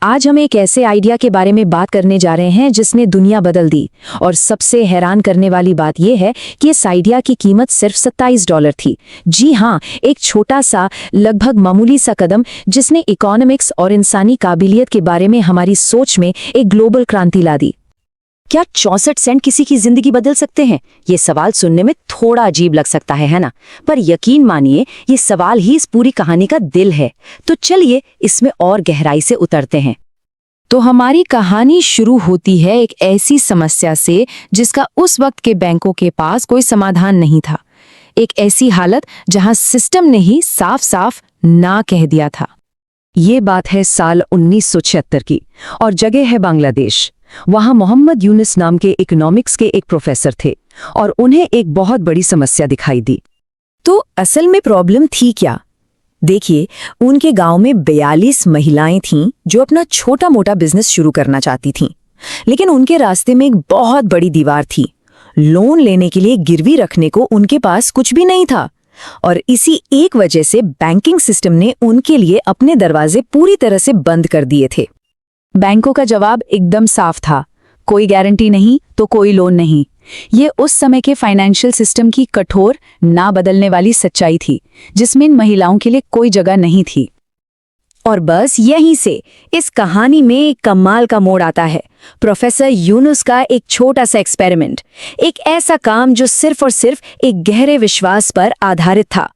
आज हम एक ऐसे आइडिया के बारे में बात करने जा रहे हैं जिसने दुनिया बदल दी। और सबसे हैरान करने वाली बात यह है कि इस आइडिया की कीमत सिर्फ $27 थी। जी हाँ, एक छोटा सा, लगभग मामूली सा कदम जिसने इकोनॉमिक्स और इंसानी काबिलियत के बारे में हमारी सोच में एक ग्लोबल क्रांति ला दी। क्या 64 सेंट किसी की जिंदगी बदल सकते हैं? ये सवाल सुनने में थोड़ा अजीब लग सकता है ना? पर यकीन मानिए, ये सवाल ही इस पूरी कहानी का दिल है। तो चलिए इसमें और गहराई से उतरते हैं। तो हमारी कहानी शुरू होती है एक ऐसी समस्या से जिसका उस वक्त के बैंकों के पास कोई समाधान नहीं था। एक ऐसी हालत जहां सिस्टम ने ही साफ साफ ना कह दिया था। ये बात है साल 1976 की और जगह है बांग्लादेश। वहां मोहम्मद यूनुस नाम के इकोनॉमिक्स के एक प्रोफेसर थे और उन्हें एक बहुत बड़ी समस्या दिखाई दी। तो असल में प्रॉब्लम थी क्या? देखिए, उनके गांव में 42 महिलाएं थीं जो अपना छोटा मोटा बिजनेस शुरू करना चाहती थीं, लेकिन उनके रास्ते में एक बहुत बड़ी दीवार थी। लोन लेने के लिए गिरवी रखने को उनके पास कुछ भी नहीं था और इसी एक वजह से बैंकिंग सिस्टम ने उनके लिए अपने दरवाजे पूरी तरह से बंद कर दिए थे। बैंकों का जवाब एकदम साफ था, कोई गारंटी नहीं तो कोई लोन नहीं। ये उस समय के फाइनेंशियल सिस्टम की कठोर, ना बदलने वाली सच्चाई थी, जिसमें इन महिलाओं के लिए कोई जगह नहीं थी। और बस यहीं से इस कहानी में एक कमाल का मोड़ आता है। प्रोफेसर यूनुस का एक छोटा सा एक्सपेरिमेंट, एक ऐसा काम जो सिर्फ और सिर्फ एक गहरे विश्वास पर आधारित था।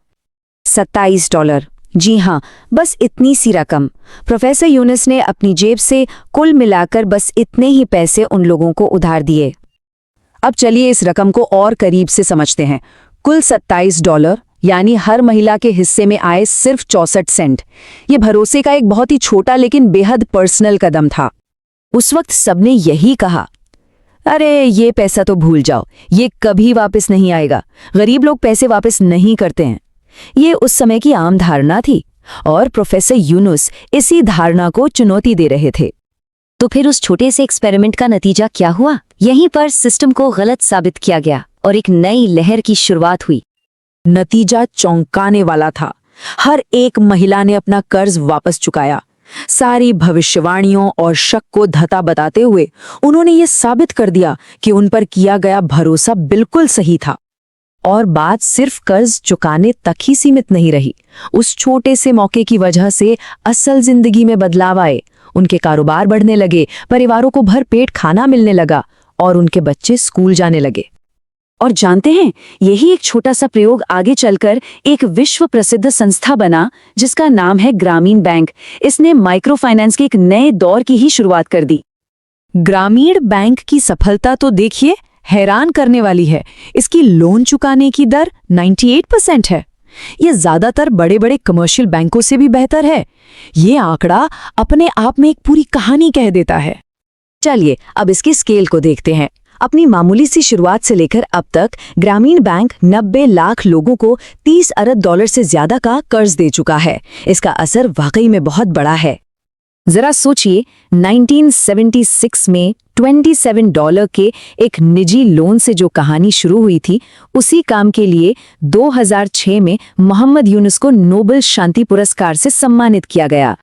$27, जी हाँ, बस इतनी सी रकम। प्रोफेसर यूनुस ने अपनी जेब से कुल मिलाकर बस इतने ही पैसे उन लोगों को उधार दिए। अब चलिए इस रकम को और करीब से समझते हैं। कुल $27, यानी हर महिला के हिस्से में आए सिर्फ 64 सेंट। ये भरोसे का एक बहुत ही छोटा लेकिन बेहद पर्सनल कदम था। उस वक्त सबने यही कहा, अरे ये पैसा तो भूल जाओ, ये कभी वापस नहीं आएगा। गरीब लोग पैसे वापस नहीं करते हैं। ये उस समय की आम धारणा थी और प्रोफेसर यूनुस इसी धारणा को चुनौती दे रहे थे। तो फिर उस छोटे से एक्सपेरिमेंट का नतीजा क्या हुआ? यहीं पर सिस्टम को गलत साबित किया गया और एक नई लहर की शुरुआत हुई। नतीजा चौंकाने वाला था। हर एक महिला ने अपना कर्ज वापस चुकाया। सारी भविष्यवाणियों और शक को धता बताते हुए उन्होंने ये साबित कर दिया कि उन पर किया गया भरोसा बिल्कुल सही था। और बात सिर्फ कर्ज चुकाने तक ही सीमित नहीं रही। उस छोटे से मौके की वजह से असल जिंदगी में बदलाव आए। उनके कारोबार बढ़ने लगे, परिवारों को भर पेट खाना मिलने लगा और उनके बच्चे स्कूल जाने लगे। और जानते हैं, यही एक छोटा सा प्रयोग आगे चलकर एक विश्व प्रसिद्ध संस्था बना जिसका नाम है ग्रामीण बैंक। इसने माइक्रो फाइनेंस के एक नए दौर की ही शुरुआत कर दी। ग्रामीण बैंक की सफलता तो देखिए, हैरान करने वाली है। इसकी लोन चुकाने की दर 98% है। ये ज्यादातर बड़े बड़े कमर्शियल बैंकों से भी बेहतर है। ये आंकड़ा अपने आप में एक पूरी कहानी कह देता है। चलिए अब इसकी स्केल को देखते हैं। अपनी मामूली सी शुरुआत से लेकर अब तक ग्रामीण बैंक 90 लाख लोगों को $30 अरब से ज्यादा का कर्ज दे चुका है। इसका असर वाकई में बहुत बड़ा है। जरा सोचिए, 1976 में $27 के एक निजी लोन से जो कहानी शुरू हुई थी, उसी काम के लिए 2006 में मोहम्मद यूनुस को नोबेल शांति पुरस्कार से सम्मानित किया गया।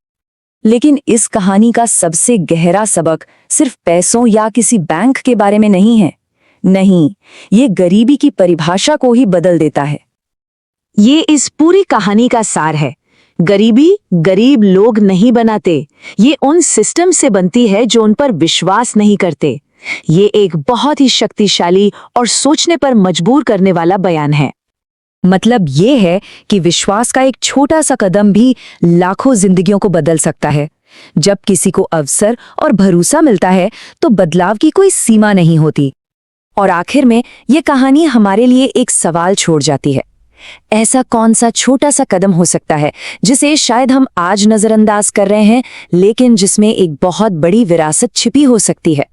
लेकिन इस कहानी का सबसे गहरा सबक सिर्फ पैसों या किसी बैंक के बारे में नहीं है। नहीं, ये गरीबी की परिभाषा को ही बदल देता है। ये इस पूरी कहानी का सार है। गरीबी गरीब लोग नहीं बनाते, ये उन सिस्टम से बनती है जो उन पर विश्वास नहीं करते। ये एक बहुत ही शक्तिशाली और सोचने पर मजबूर करने वाला बयान है। मतलब ये है कि विश्वास का एक छोटा सा कदम भी लाखों जिंदगियों को बदल सकता है। जब किसी को अवसर और भरोसा मिलता है तो बदलाव की कोई सीमा नहीं होती। और आखिर में ये कहानी हमारे लिए एक सवाल छोड़ जाती है। ऐसा कौन सा छोटा सा कदम हो सकता है जिसे शायद हम आज नजरअंदाज कर रहे हैं, लेकिन जिसमें एक बहुत बड़ी विरासत छिपी हो सकती है?